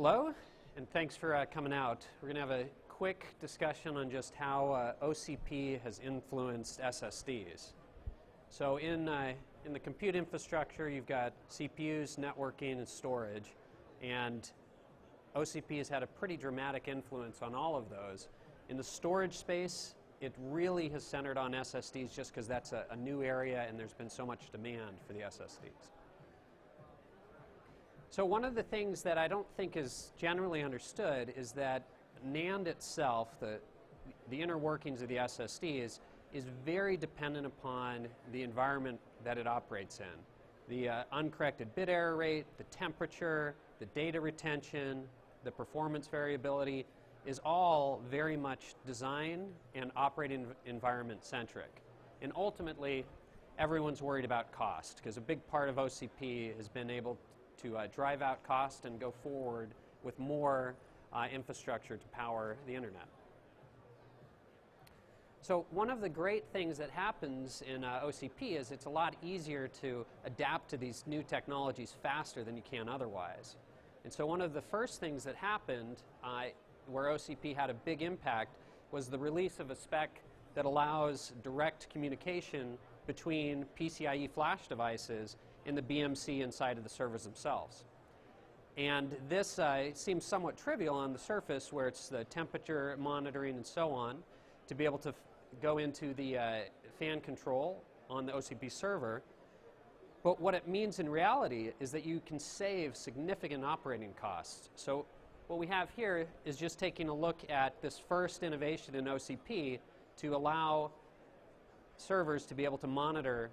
Hello, and thanks for coming out. We're going to have a quick discussion on just how OCP has influenced SSDs. So in the compute infrastructure, you've got CPUs, networking, and storage, and OCP has had a pretty dramatic influence on all of those. In the storage space, it really has centered on SSDs just because that's a new area and there's been so much demand for the SSDs. So one of the things that I don't think is generally understood is that NAND itself, the inner workings of the SSDs, is very dependent upon the environment that it operates in. The uncorrected bit error rate, the temperature, the data retention, the performance variability is all very much design and operating environment centric. And ultimately, everyone's worried about cost because a big part of OCP has been able to drive out cost and go forward with more infrastructure to power the internet. So one of the great things that happens in OCP is it's a lot easier to adapt to these new technologies faster than you can otherwise. And so one of the first things that happened where OCP had a big impact was the release of a spec that allows direct communication between PCIe flash devices and the BMC inside of the servers themselves. And this seems somewhat trivial on the surface where it's the temperature monitoring and so on to be able to go into the fan control on the OCP server. But what it means in reality is that you can save significant operating costs. So what we have here is just taking a look at this first innovation in OCP to allow servers to be able to monitor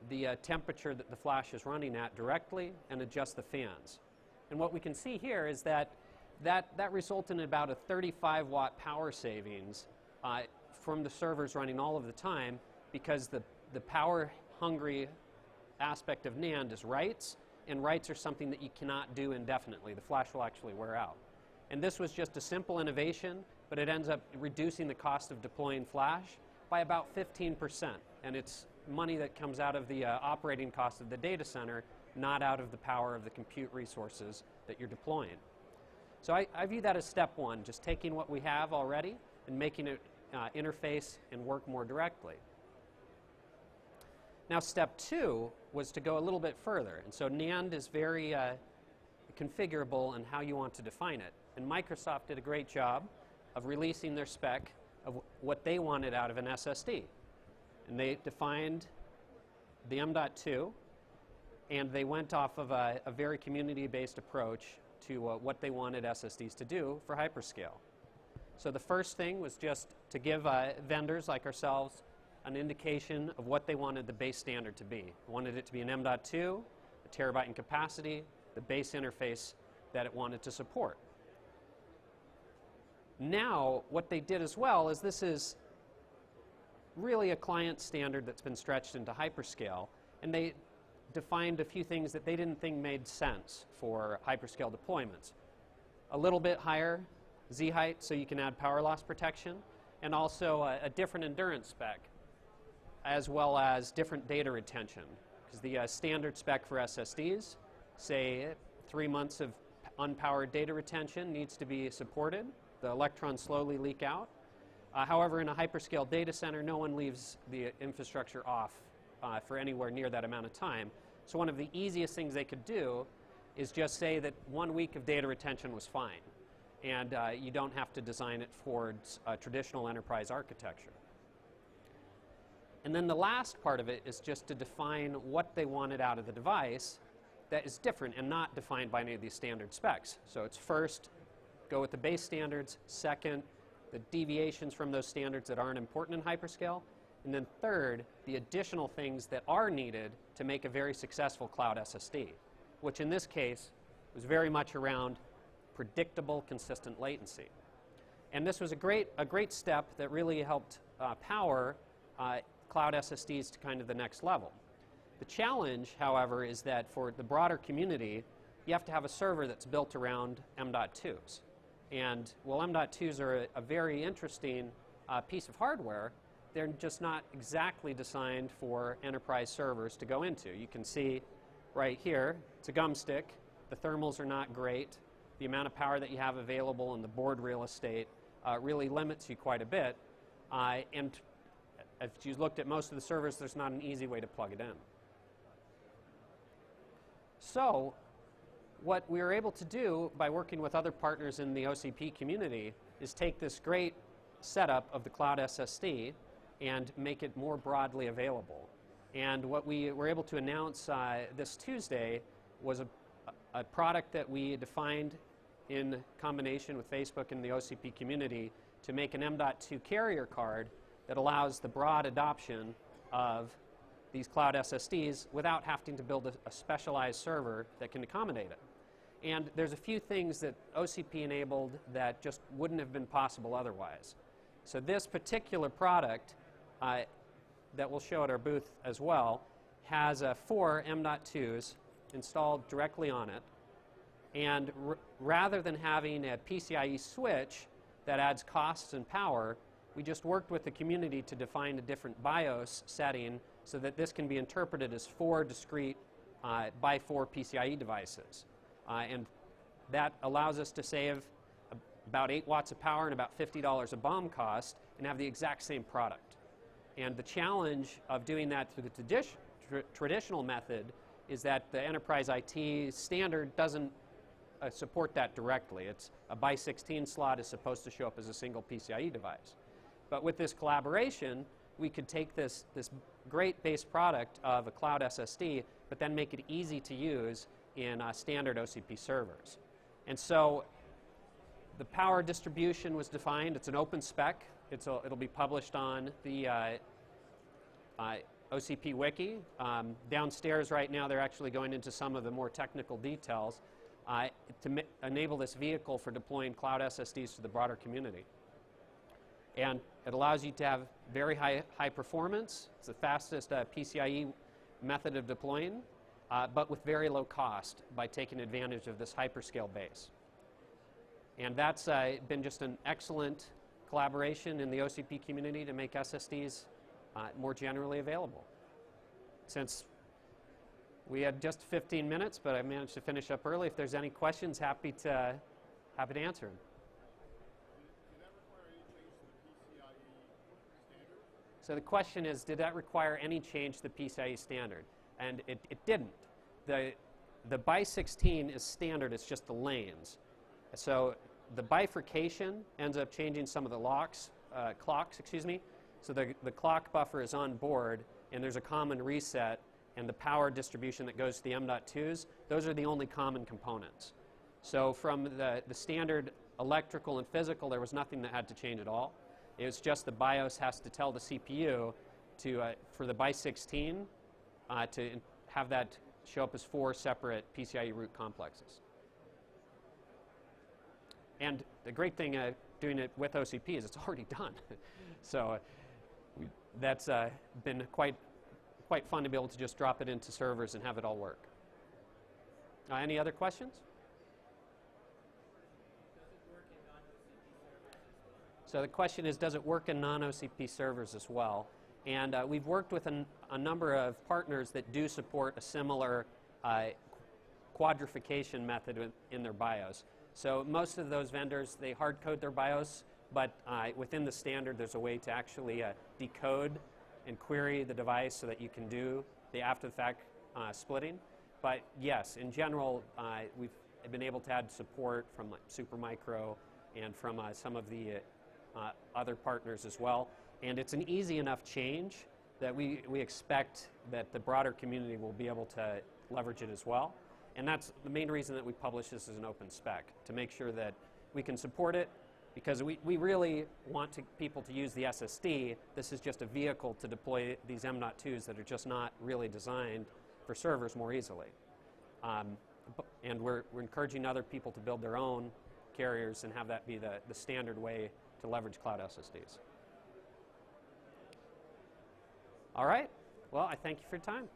the temperature that the flash is running at directly and adjust the fans. And what we can see here is that resulted in about a 35-watt power savings from the servers running all of the time because the power-hungry aspect of NAND is writes, and writes are something that you cannot do indefinitely. The flash will actually wear out. And this was just a simple innovation, but it ends up reducing the cost of deploying flash by about 15%. And it's money that comes out of the operating cost of the data center, not out of the power of the compute resources that you're deploying. So I view that as step one, just taking what we have already and making it interface and work more directly. Now step two was to go a little bit further. And so NAND is very configurable in how you want to define it. And Microsoft did a great job of releasing their spec of what they wanted out of an SSD. And they defined the M.2, and they went off of a very community-based approach to what they wanted SSDs to do for hyperscale. So the first thing was just to give vendors like ourselves an indication of what they wanted the base standard to be. They wanted it to be an M.2, a terabyte in capacity, the base interface that it wanted to support. Now, what they did as well is this is really a client standard that's been stretched into hyperscale, and they defined a few things that they didn't think made sense for hyperscale deployments. A little bit higher Z height so you can add power loss protection, and also a different endurance spec, as well as different data retention. Because the standard spec for SSDs, say 3 months of unpowered data retention needs to be supported. The electrons slowly leak out. However, in a hyperscale data center, no one leaves the infrastructure off for anywhere near that amount of time. So one of the easiest things they could do is just say that 1 week of data retention was fine. And you don't have to design it towards a traditional enterprise architecture. And then the last part of it is just to define what they wanted out of the device that is different and not defined by any of these standard specs. So it's first, go with the base standards. Second, the deviations from those standards that aren't important in hyperscale. And then third, the additional things that are needed to make a very successful cloud SSD, which in this case was very much around predictable, consistent latency. And this was a great step that really helped power cloud SSDs to kind of the next level. The challenge, however, is that for the broader community, you have to have a server that's built around M.2s. And while M.2s are a very interesting piece of hardware, they're just not exactly designed for enterprise servers to go into. You can see right here, it's a gum stick. The thermals are not great. the amount of power that you have available and the board real estate really limits you quite a bit. And if you looked at most of the servers, there's not an easy way to plug it in. So what we were able to do by working with other partners in the OCP community is take this great setup of the cloud SSD and make it more broadly available. And what we were able to announce this Tuesday was a product that we defined in combination with Facebook and the OCP community to make an M.2 carrier card that allows the broad adoption of these cloud SSDs without having to build a specialized server that can accommodate it. And there's a few things that OCP enabled that just wouldn't have been possible otherwise. So this particular product that we'll show at our booth as well has 4 M.2s installed directly on it. And rather than having a PCIe switch that adds costs and power, we just worked with the community to define a different BIOS setting so that this can be interpreted as 4 discrete by 4 PCIe devices. And that allows us to save about 8 watts of power and about $50 a BOM cost and have the exact same product. And the challenge of doing that through the traditional method is that the enterprise IT standard doesn't support that directly. It's a by 16 slot is supposed to show up as a single PCIe device. But with this collaboration, we could take this great base product of a cloud SSD, but then make it easy to use in standard OCP servers. And so the power distribution was defined. It's an open spec. It'll be published on the OCP wiki. Downstairs right now, they're actually going into some of the more technical details to enable this vehicle for deploying cloud SSDs to the broader community. And it allows you to have very high performance. It's the fastest PCIe method of deploying, but with very low cost by taking advantage of this hyperscale base. And that's been just an excellent collaboration in the OCP community to make SSDs more generally available. Since we had just 15 minutes, but I managed to finish up early. If there's any questions, happy to answer them. So the question is, did that require any change to the PCIe standard? And it didn't. The by 16 is standard, it's just the lanes. So the bifurcation ends up changing some of the clocks, excuse me. So the clock buffer is on board, and there's a common reset, and the power distribution that goes to the M.2s, those are the only common components. So from the standard electrical and physical, there was nothing that had to change at all. It was just the BIOS has to tell the CPU for the by 16 to have that show up as 4 separate PCIe root complexes. And the great thing doing it with OCP is it's already done. So that's been quite fun to be able to just drop it into servers and have it all work. Any other questions? So the question is, does it work in non-OCP servers as well? And we've worked with a number of partners that do support a similar quadrification method in their BIOS. So most of those vendors, they hard code their BIOS, but within the standard, there's a way to actually decode and query the device so that you can do the after-the-fact splitting. But yes, in general, we've been able to add support from like Supermicro and from some of the other partners as well. And it's an easy enough change that we expect that the broader community will be able to leverage it as well. And that's the main reason that we publish this as an open spec, to make sure that we can support it, because we really want people to use the SSD. This is just a vehicle to deploy these M.2s that are just not really designed for servers more easily. And we're encouraging other people to build their own carriers and have that be the standard way to leverage cloud SSDs. All right. Well, I thank you for your time.